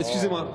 Excusez-moi.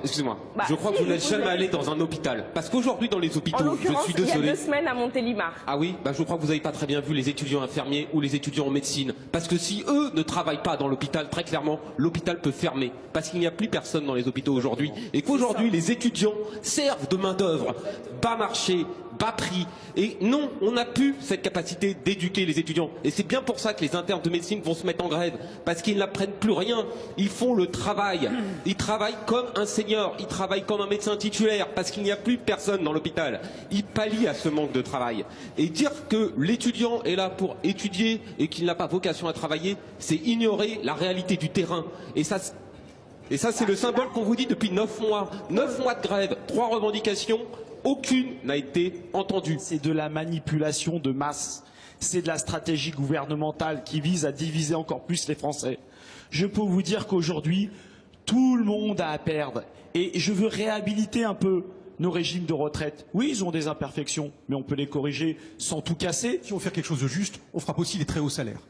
Bah, je crois si, que vous je n'êtes vous jamais ai- allé dans un hôpital. Parce qu'aujourd'hui, dans les En hôpitaux, je l'occurrence, suis il y a désolé. 2 semaines à Montélimar. Ah oui, je crois que vous n'avez pas très bien vu les étudiants infirmiers ou les étudiants en médecine. Parce que si eux ne travaillent pas dans l'hôpital, très clairement, l'hôpital peut fermer. Parce qu'il n'y a plus personne dans les hôpitaux aujourd'hui. Et qu'aujourd'hui, les étudiants servent de main d'œuvre. Bas marché, bas prix. Et non, on n'a plus cette capacité d'éduquer les étudiants. Et c'est bien pour ça que les internes de médecine vont se mettre en grève. Parce qu'ils n'apprennent plus rien. Ils font le travail. Ils travaillent comme un senior. Ils travaillent comme un médecin titulaire. Parce qu'il n'y a plus personne dans l'hôpital. Ils pallient à ce manque de travail. Et dire que l'étudiant est là pour étudier et qu'il n'a pas vocation à travailler, c'est ignorer la réalité du terrain. Et ça, c'est le symbole qu'on vous dit depuis 9 mois. 9 mois de grève, 3 revendications. Aucune n'a été entendue. C'est de la manipulation de masse. C'est de la stratégie gouvernementale qui vise à diviser encore plus les Français. Je peux vous dire qu'aujourd'hui, tout le monde a à perdre. Et je veux réhabiliter un peu nos régimes de retraite. Oui, ils ont des imperfections, mais on peut les corriger sans tout casser. Si on veut faire quelque chose de juste, on frappe aussi les très hauts salaires,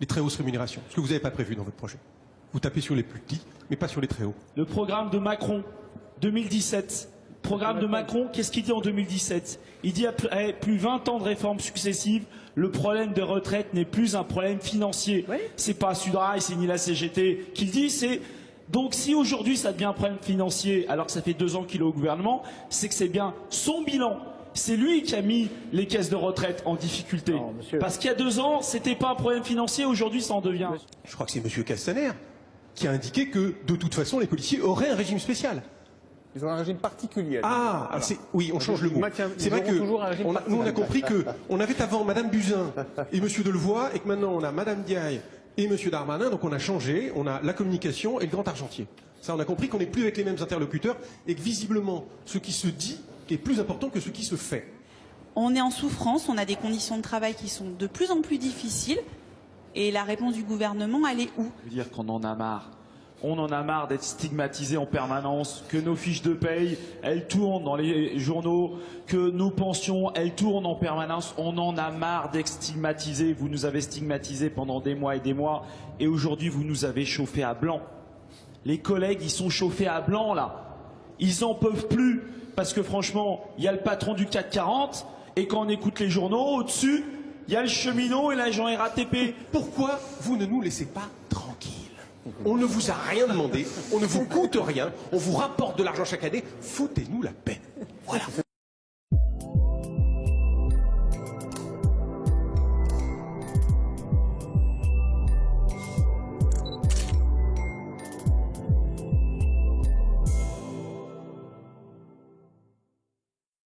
les très hausses rémunérations, ce que vous n'avez pas prévu dans votre projet. Vous tapez sur les plus petits, mais pas sur les très hauts. Le programme de Macron, 2017. Programme de Macron, qu'est-ce qu'il dit en 2017? Il dit après plus 20 ans de réformes successives, le problème des retraites n'est plus un problème financier. Oui. C'est pas Sudrail, c'est ni la CGT qui le dit, c'est... Donc si aujourd'hui ça devient un problème financier, alors que ça fait 2 ans qu'il est au gouvernement, c'est que c'est bien son bilan. C'est lui qui a mis les caisses de retraite en difficulté. Non, monsieur. Parce qu'il y a 2 ans, c'était pas un problème financier, aujourd'hui ça en devient. Je crois que c'est M. Castaner qui a indiqué que, de toute façon, les policiers auraient un régime spécial. Ils ont un régime particulier. Ah, Voilà. oui, on change le mot. C'est vrai que toujours un régime nous, on a particulier. compris qu'on avait avant Madame Buzyn et M. Delevoye, et que maintenant on a Madame Diaye et M. Darmanin, donc on a changé, on a la communication et le grand argentier. Ça, on a compris qu'on n'est plus avec les mêmes interlocuteurs et que visiblement, ce qui se dit est plus important que ce qui se fait. On est en souffrance, on a des conditions de travail qui sont de plus en plus difficiles. Et la réponse du gouvernement, elle est où? Je veux dire qu'on en a marre. On en a marre d'être stigmatisés en permanence, que nos fiches de paye, elles tournent dans les journaux, que nos pensions, elles tournent en permanence. On en a marre d'être stigmatisés. Vous nous avez stigmatisés pendant des mois, et aujourd'hui vous nous avez chauffés à blanc. Les collègues, ils sont chauffés à blanc là. Ils en peuvent plus, parce que franchement, il y a le patron du CAC 40, et quand on écoute les journaux, au-dessus, il y a le cheminot et l'agent RATP. Pourquoi vous ne nous laissez pas tranquilles? On ne vous a rien demandé, on ne vous coûte rien, on vous rapporte de l'argent chaque année, foutez-nous la paix. Voilà.